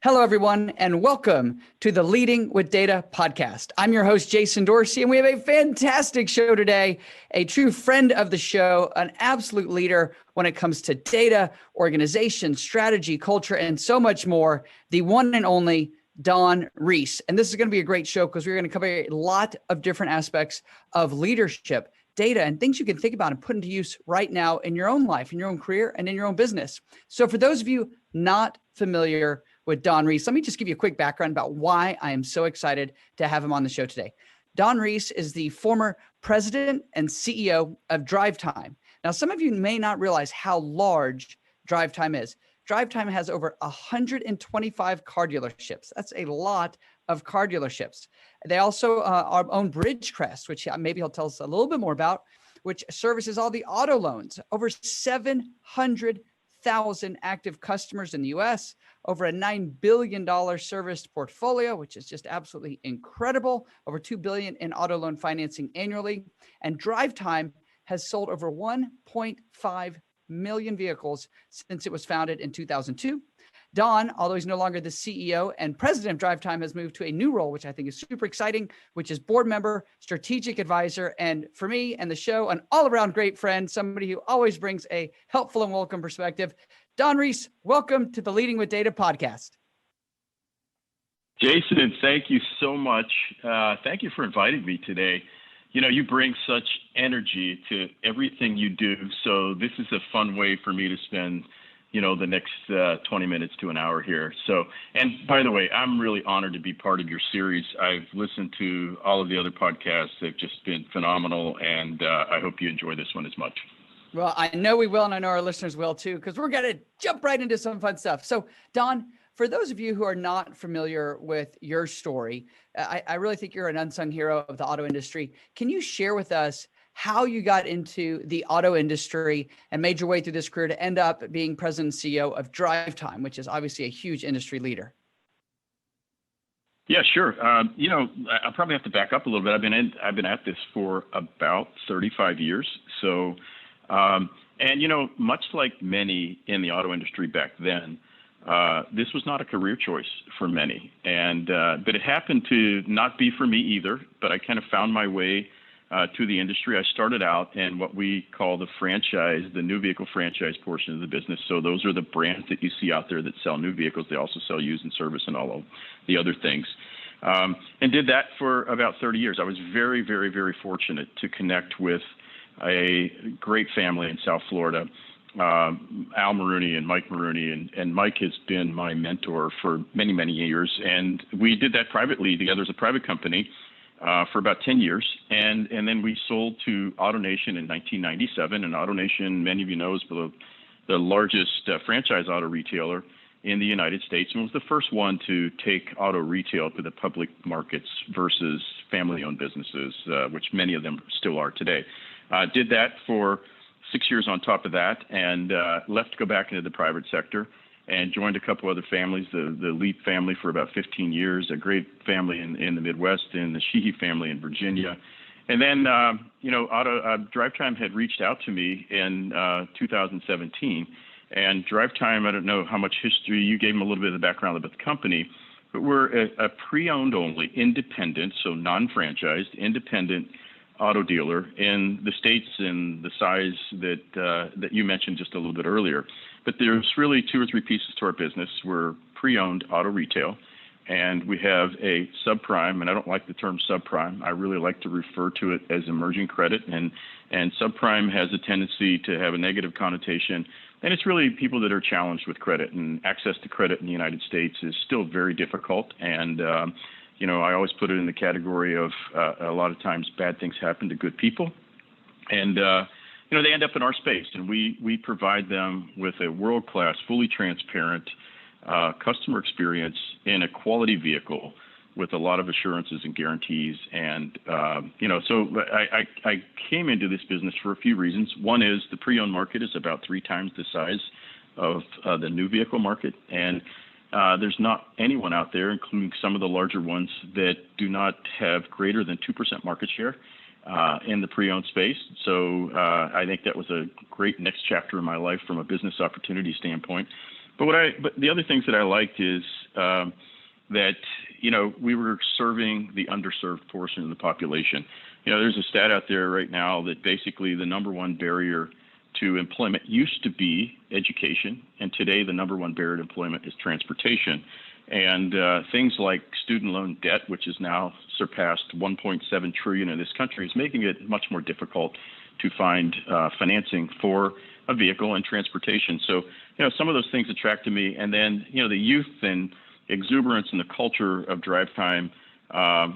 Hello, everyone, and welcome to the Leading with Data podcast. I'm your host, Jason Dorsey, and we have a fantastic show today, a true friend of the show, an absolute leader when it comes to data, organization, strategy, culture, and so much more, the one and only Don Reese. And this is going to be a great show because we're going to cover a lot of different aspects of leadership, data, and things you can think about and put into use right now in your own life, in your own career, and in your own business. So for those of you not familiar with Don Reese, let me just give you a quick background about why I am so excited to have him on the show today. Don Reese is the former president and CEO of DriveTime. Now, some of you may not realize how large DriveTime is. DriveTime has over 125 car dealerships. That's a lot of car dealerships. They also own Bridgecrest, which maybe he'll tell us a little bit more about, which services all the auto loans. Over 700,000 active customers in the US, over a $9 billion serviced portfolio, which is just absolutely incredible, over $2 billion in auto loan financing annually. And DriveTime has sold over 1.5 million vehicles since it was founded in 2002. Don, although he's no longer the CEO and president of DriveTime, has moved to a new role, which I think is super exciting, which is board member, strategic advisor, and for me and the show, an all-around great friend, somebody who always brings a helpful and welcome perspective. Don Reese, welcome to the Leading with Data podcast. Jason, thank you so much. Thank you for inviting me today. You know, you bring such energy to everything you do. So this is a fun way for me to spend, the next 20 minutes to an hour here. So, and by the way, I'm really honored to be part of your series. I've listened to all of the other podcasts. They've just been phenomenal. And I hope you enjoy this one as much. Well, I know we will, and I know our listeners will too, because we're going to jump right into some fun stuff. So, Don, for those of you who are not familiar with your story, I really think you're an unsung hero of the auto industry. Can you share with us how you got into the auto industry and made your way through this career to end up being president and CEO of DriveTime, which is obviously a huge industry leader? Yeah, sure. I'll probably have to back up a little bit. I've been at this for about 35 years. So, much like many in the auto industry back then, this was not a career choice for many. But it happened to not be for me either, but I kind of found my way to the industry. I started out in what we call the new vehicle franchise portion of the business. So those are the brands that you see out there that sell new vehicles. They also sell used and service and all of the other things. And did that for about 30 years. I was very, very, very fortunate to connect with a great family in South Florida, Al Maroney and Mike Maroney, and Mike has been my mentor for many, many years. And we did that privately together as a private company for about 10 years. And then we sold to AutoNation in 1997. And AutoNation, many of you know, is the largest franchise auto retailer in the United States, and was the first one to take auto retail to the public markets versus family-owned businesses, which many of them still are today. Did that for 6 years on top of that, and left to go back into the private sector and joined a couple other families, the Leap family for about 15 years, a great family in the Midwest, and the Sheehy family in Virginia. And then, DriveTime had reached out to me in 2017. And DriveTime, I don't know how much history, you gave them a little bit of the background about the company, but we're a pre-owned only, independent, so non-franchised, independent auto dealer in the states and the size that you mentioned just a little bit earlier. But there's really two or three pieces to our business. We're pre-owned auto retail, and we have a subprime, and I don't like the term subprime. I really like to refer to it as emerging credit, and subprime has a tendency to have a negative connotation. And it's really people that are challenged with credit, and access to credit in the United States is still very difficult. And, I always put it in the category of a lot of times bad things happen to good people. And, they end up in our space, and we provide them with a world-class, fully transparent customer experience in a quality vehicle with a lot of assurances and guarantees. And, so I came into this business for a few reasons. One is the pre-owned market is about 3 times the size of the new vehicle market. And there's not anyone out there, including some of the larger ones, that do not have greater than 2% market share in the pre-owned space. So I think that was a great next chapter in my life from a business opportunity standpoint. But the other things that I liked is that, we were serving the underserved portion of the population. There's a stat out there right now that basically the number one barrier to employment used to be education, and today the number one barrier to employment is transportation. And things like student loan debt, which has now surpassed 1.7 trillion in this country, is making it much more difficult to find financing for a vehicle and transportation. So, some of those things attracted me. And then, the youth and exuberance and the culture of DriveTime,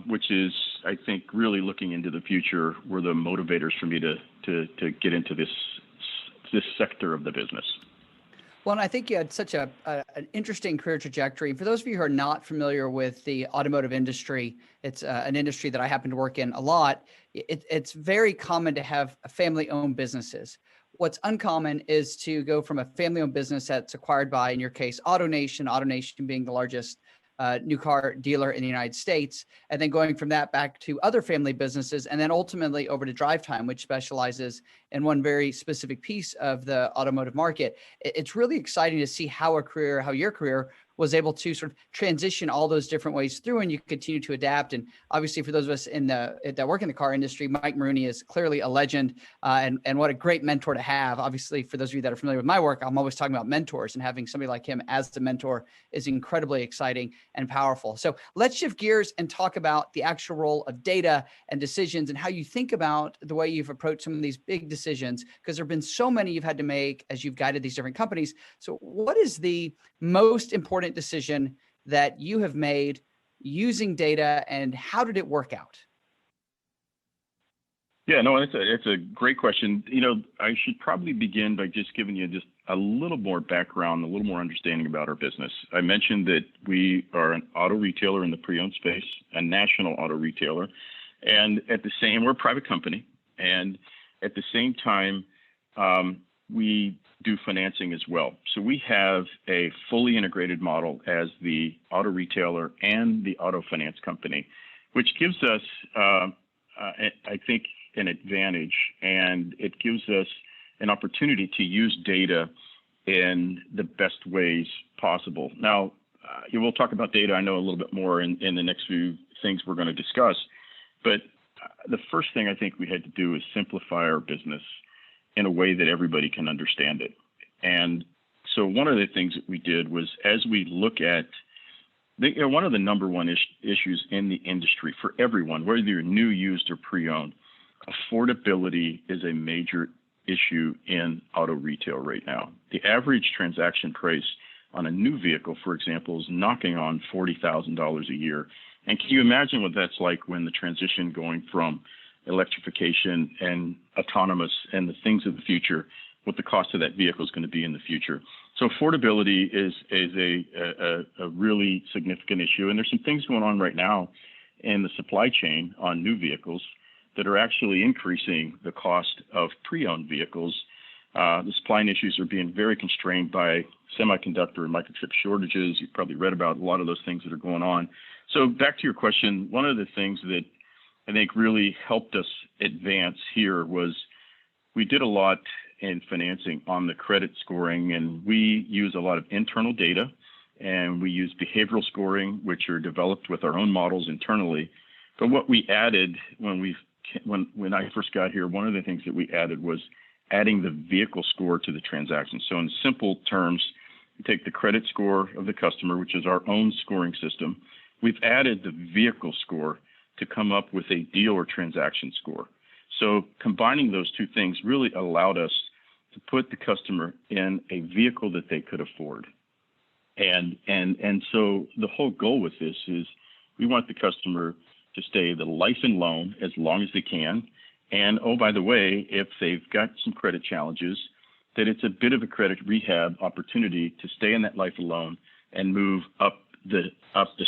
which is, I think, really looking into the future, were the motivators for me to get into this sector of the business. Well, and I think you had such an interesting career trajectory. For those of you who are not familiar with the automotive industry, it's an industry that I happen to work in a lot. It's very common to have family-owned businesses. What's uncommon is to go from a family-owned business that's acquired by, in your case, AutoNation being the largest new car dealer in the United States, and then going from that back to other family businesses, and then ultimately over to DriveTime, which specializes in one very specific piece of the automotive market. It's really exciting to see how your career was able to sort of transition all those different ways through, and you continue to adapt. And obviously, for those of us that work in the car industry, Mike Maroney is clearly a legend, and what a great mentor to have. Obviously, for those of you that are familiar with my work, I'm always talking about mentors, and having somebody like him as the mentor is incredibly exciting and powerful. So let's shift gears and talk about the actual role of data and decisions, and how you think about the way you've approached some of these big decisions, because there have been so many you've had to make as you've guided these different companies. So what is the most important decision that you have made using data, and how did it work out? Yeah, no, it's a great question. I should probably begin by just giving you just a little more background, a little more understanding about our business. I mentioned that we are an auto retailer in the pre-owned space, a national auto retailer, and we're a private company, and at the same time, we do financing as well. So we have a fully integrated model as the auto retailer and the auto finance company, which gives us, I think, an advantage, and it gives us an opportunity to use data in the best ways possible. Now, we'll talk about data, I know, a little bit more in the next few things we're going to discuss, but the first thing I think we had to do is simplify our business in a way that everybody can understand it. And so one of the things that we did was, as we look at one of the number one issues in the industry for everyone, whether you're new, used, or pre-owned, affordability is a major issue in auto retail right now. The average transaction price on a new vehicle, for example, is knocking on $40,000 a year. And can you imagine what that's like when the transition going from electrification and autonomous and the things of the future, what the cost of that vehicle is going to be in the future? So affordability is a really significant issue. And there's some things going on right now in the supply chain on new vehicles that are actually increasing the cost of pre-owned vehicles. The supply issues are being very constrained by semiconductor and microchip shortages. You've probably read about a lot of those things that are going on. So back to your question, one of the things that I think really helped us advance here was we did a lot in financing on the credit scoring, and we use a lot of internal data, and we use behavioral scoring, which are developed with our own models internally. But what we added when I first got here, one of the things that we added was adding the vehicle score to the transaction. So in simple terms, we take the credit score of the customer, which is our own scoring system. We've added the vehicle score to come up with a deal or transaction score. So combining those two things really allowed us to put the customer in a vehicle that they could afford. And so the whole goal with this is we want the customer to stay the life and loan as long as they can. And oh, by the way, if they've got some credit challenges, that it's a bit of a credit rehab opportunity to stay in that life alone and move up the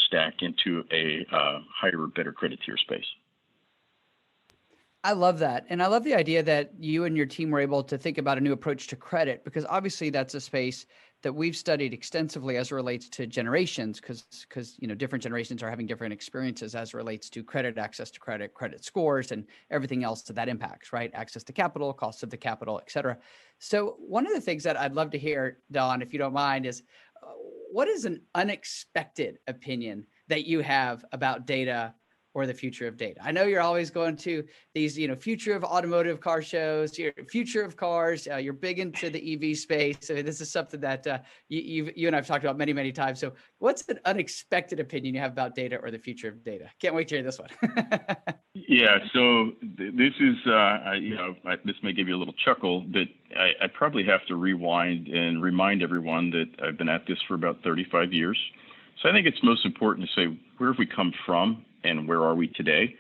stack into a higher, better credit tier space. I love that. And I love the idea that you and your team were able to think about a new approach to credit, because obviously that's a space that we've studied extensively as it relates to generations, because different generations are having different experiences as it relates to credit, access to credit, credit scores, and everything else that impacts, right? Access to capital, cost of the capital, et cetera. So one of the things that I'd love to hear, Don, if you don't mind, is what is an unexpected opinion that you have about data or the future of data? I know you're always going to these, future of automotive car shows, your future of cars. You're big into the EV space. So this is something that you and I've talked about many, many times. So what's an unexpected opinion you have about data or the future of data? Can't wait to hear this one. Yeah. So this is, this may give you a little chuckle, but I probably have to rewind and remind everyone that I've been at this for about 35 years. So I think it's most important to say, where have we come from and where are we today?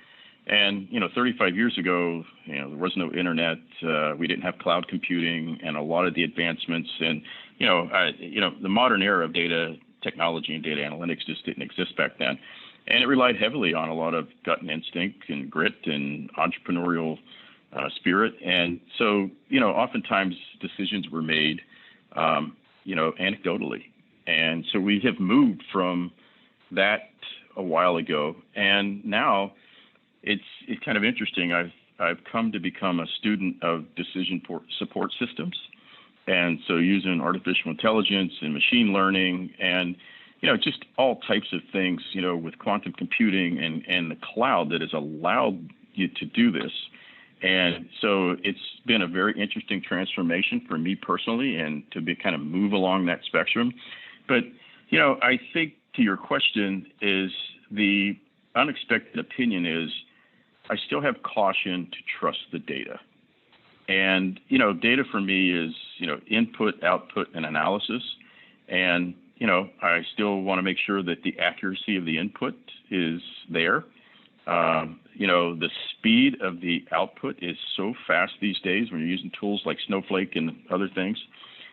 And, 35 years ago, there was no internet. We didn't have cloud computing and a lot of the advancements. And, the modern era of data technology and data analytics just didn't exist back then. And it relied heavily on a lot of gut and instinct and grit and entrepreneurial spirit. And so, oftentimes decisions were made, anecdotally. And so we have moved from that a while ago, and now it's kind of interesting. I've come to become a student of decision support systems, and so using artificial intelligence and machine learning, and just all types of things, with quantum computing and the cloud that has allowed you to do this. And so it's been a very interesting transformation for me personally, and to be kind of move along that spectrum. But I think, to your question, is the unexpected opinion is I still have caution to trust the data. And, data for me is, input, output, and analysis. And, I still want to make sure that the accuracy of the input is there. The speed of the output is so fast these days when you're using tools like Snowflake and other things.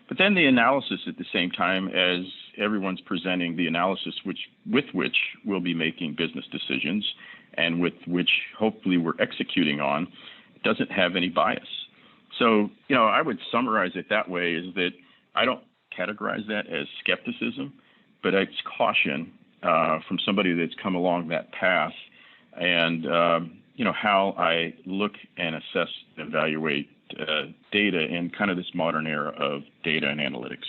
But then the analysis at the same time, as everyone's presenting the analysis with which we'll be making business decisions and with which hopefully we're executing on, doesn't have any bias. So, I would summarize it that way, is that I don't categorize that as skepticism, but it's caution from somebody that's come along that path, and, how I look and assess and evaluate data in kind of this modern era of data and analytics.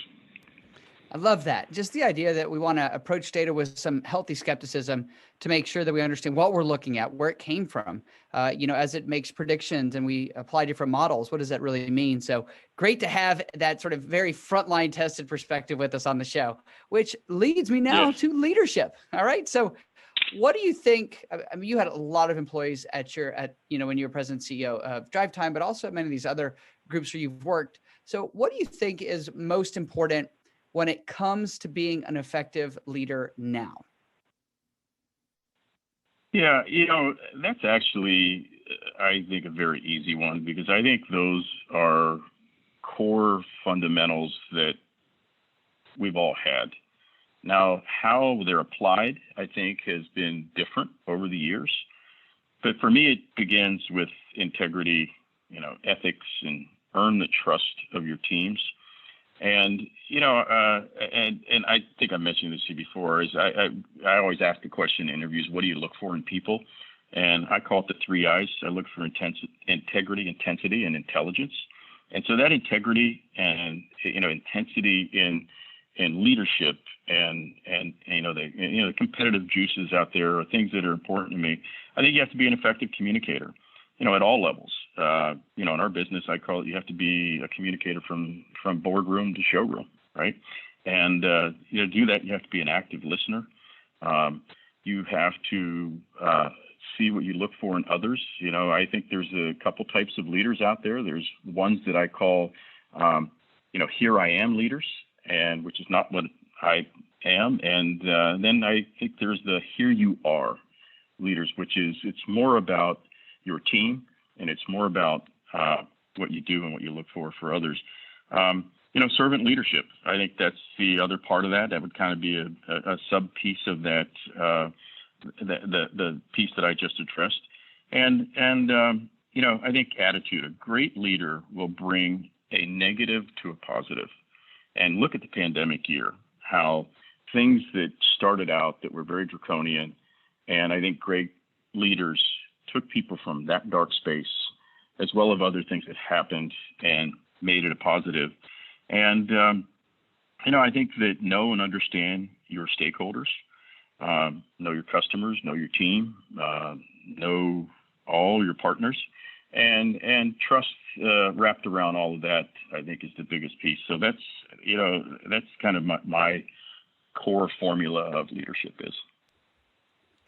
I love that. Just the idea that we want to approach data with some healthy skepticism to make sure that we understand what we're looking at, where it came from, as it makes predictions and we apply different models. What does that really mean? So great to have that sort of very frontline tested perspective with us on the show, which leads me now to leadership. All right. So what do you think? I mean, you had a lot of employees when you were president CEO of DriveTime, but also at many of these other groups where you've worked. So what do you think is most important when it comes to being an effective leader now? Yeah, that's actually, I think, a very easy one, because I think those are core fundamentals that we've all had. Now, how they're applied, I think, has been different over the years. But for me, it begins with integrity, ethics, and earn the trust of your teams. And, and I think I mentioned this to you before, is I always ask the question in interviews, what do you look for in people? And I call it the 3 I's. I look for integrity, intensity, and intelligence. And so that integrity and, intensity in leadership and the competitive juices out there are things that are important to me. I think you have to be an effective communicator, at all levels. In our business, I call it, you have to be a communicator from boardroom to showroom, right? And, to do that, you have to be an active listener. You have to see what you look for in others. I think there's a couple types of leaders out there. There's ones that I call, here I am leaders, and which is not what I am. And then I think there's the here you are leaders, which is, it's more about your team, and it's more about what you do and what you look for others. Servant leadership. I think that's the other part of that. That would kind of be a sub piece of that, the piece that I just addressed. And I think attitude. A great leader will bring a negative to a positive. And look at the pandemic year, how things that started out that were very draconian, and I think great leaders took people from that dark space, as well as other things that happened, and made it a positive. And I think that know and understand your stakeholders, know your customers, know your team, know all your partners, and trust wrapped around all of that, I think, is the biggest piece. So that's kind of my core formula of leadership is.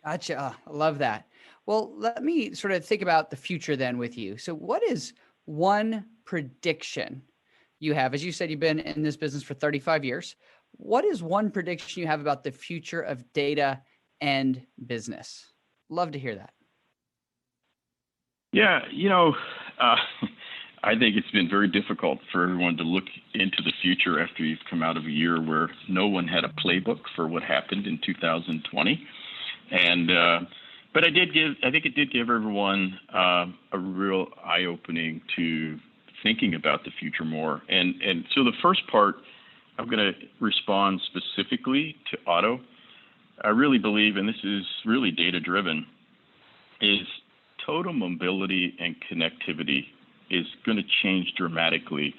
Gotcha. I love that. Well, let me sort of think about the future then with you. So what is one prediction you have? As you said, you've been in this business for 35 years. What is one prediction you have about the future of data and business? Love to hear that. Yeah, I think it's been very difficult for everyone to look into the future after you've come out of a year where no one had a playbook for what happened in 2020. And but I think it did give everyone a real eye-opening to thinking about the future more. And so the first part, I'm going to respond specifically to auto. I really believe, and this is really data-driven, is total mobility and connectivity is going to change dramatically,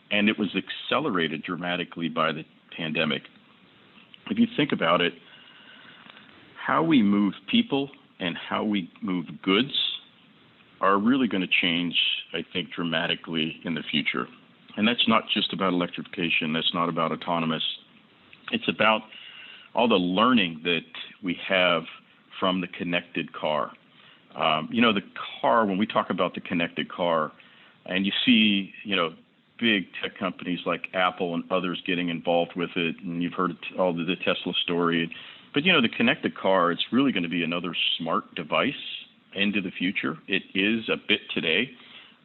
and it was accelerated dramatically by the pandemic. If you think about it, how we move people and how we move goods are really going to change, I think, dramatically in the future. And that's not just about electrification. That's not about autonomous. It's about all the learning that we have from the connected car. The car, when we talk about the connected car, and you see, big tech companies like Apple and others getting involved with it, and you've heard all the Tesla story. But, the connected car, it's really going to be another smart device into the future. It is a bit today,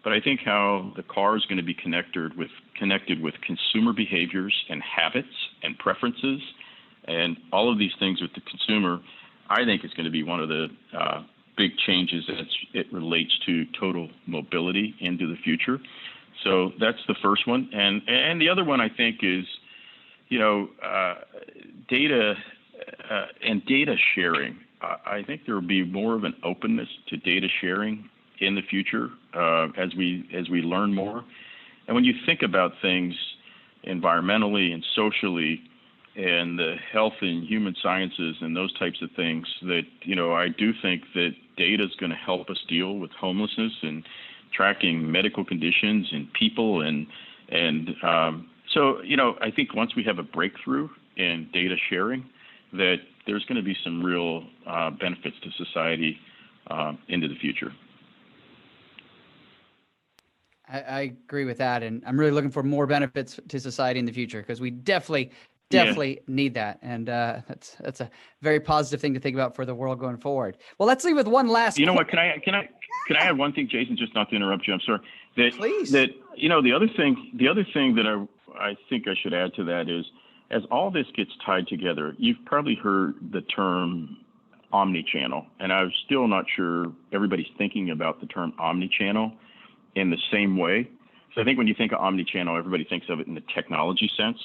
but I think how the car is going to be connected with consumer behaviors and habits and preferences and all of these things with the consumer, I think is going to be one of the big changes as it relates to total mobility into the future. So that's the first one. And the other one I think is, data and data sharing. I think there will be more of an openness to data sharing in the future as we learn more. And when you think about things environmentally and socially and the health and human sciences and those types of things, that I do think that data is going to help us deal with homelessness and tracking medical conditions and people so I think once we have a breakthrough in data sharing, that there's going to be some real benefits to society into the future. I agree with that. And I'm really looking for more benefits to society in the future, because we definitely need that. And that's a very positive thing to think about for the world going forward. Well, let's leave with one last. You know what? Can I add one thing, Jason? Just not to interrupt you. I'm sorry. Please. The other thing that I think I should add to that is, as all this gets tied together, you've probably heard the term omnichannel, and I'm still not sure everybody's thinking about the term omnichannel in the same way. So I think when you think of omnichannel, everybody thinks of it in the technology sense,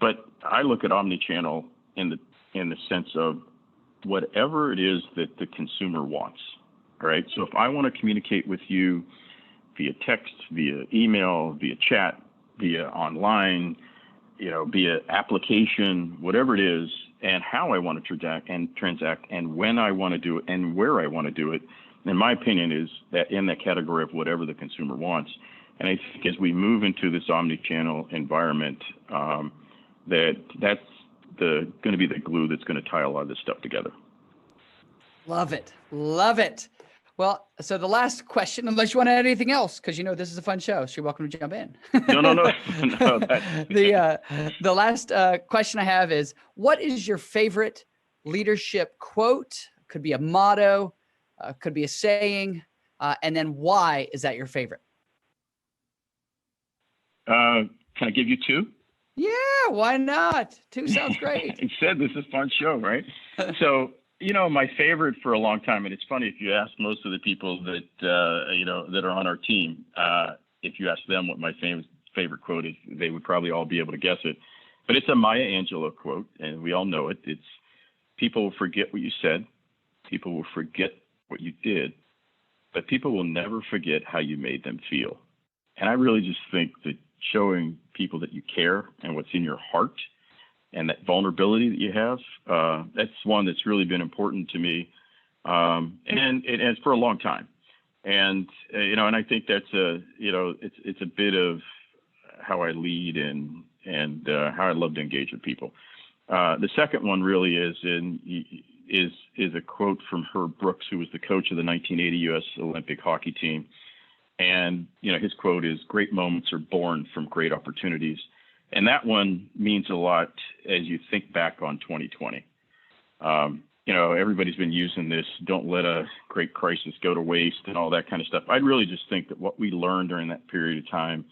but I look at omnichannel in the sense of whatever it is that the consumer wants. All right. So if I want to communicate with you via text, via email, via chat, via online, via application, whatever it is, and how I want to transact, and when I want to do it, and where I want to do it, in my opinion, is that in that category of whatever the consumer wants. And I think as we move into this omnichannel environment, that's going to be the glue that's going to tie a lot of this stuff together. Love it. Well, so the last question, unless you want to add anything else, because this is a fun show, so you're welcome to jump in. No. The last question I have is, what is your favorite leadership quote? Could be a motto, could be a saying, and then why is that your favorite? Can I give you two? Yeah, why not? Two sounds great. You said this is a fun show, right? So, my favorite for a long time, and it's funny, if you ask most of the people that, that are on our team, if you ask them what my favorite quote is, they would probably all be able to guess it. But it's a Maya Angelou quote, and we all know it. It's, people will forget what you said, people will forget what you did, but people will never forget how you made them feel. And I really just think that showing people that you care and what's in your heart and that vulnerability that you have. That's one that's really been important to me, and for a long time. And and I think that's it's a bit of how I lead and how I love to engage with people. The second one really is a quote from Herb Brooks, who was the coach of the 1980 U.S. Olympic hockey team. And, his quote is, "Great moments are born from great opportunities." And that one means a lot as you think back on 2020. Everybody's been using this, don't let a great crisis go to waste and all that kind of stuff. I really just think that what we learned during that period of time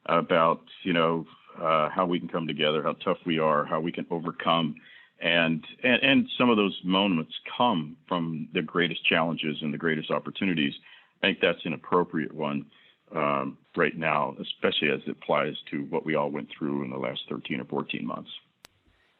about, how we can come together, how tough we are, how we can overcome, and some of those moments come from the greatest challenges and the greatest opportunities. I think that's an appropriate one right now, especially as it applies to what we all went through in the last 13 or 14 months.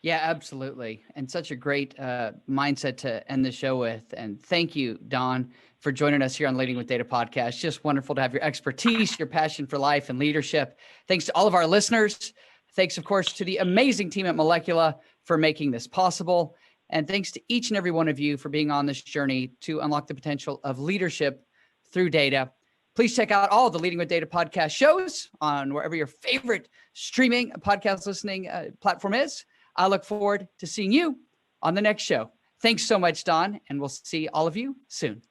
Yeah, absolutely. And such a great mindset to end the show with. And thank you, Don, for joining us here on Leading with Data podcast. Just wonderful to have your expertise, your passion for life and leadership. Thanks to all of our listeners. Thanks, of course, to the amazing team at Molecula for making this possible. And thanks to each and every one of you for being on this journey to unlock the potential of leadership through data. Please check out all the Leading with Data podcast shows on wherever your favorite streaming podcast listening platform is. I look forward to seeing you on the next show. Thanks so much, Don, and we'll see all of you soon.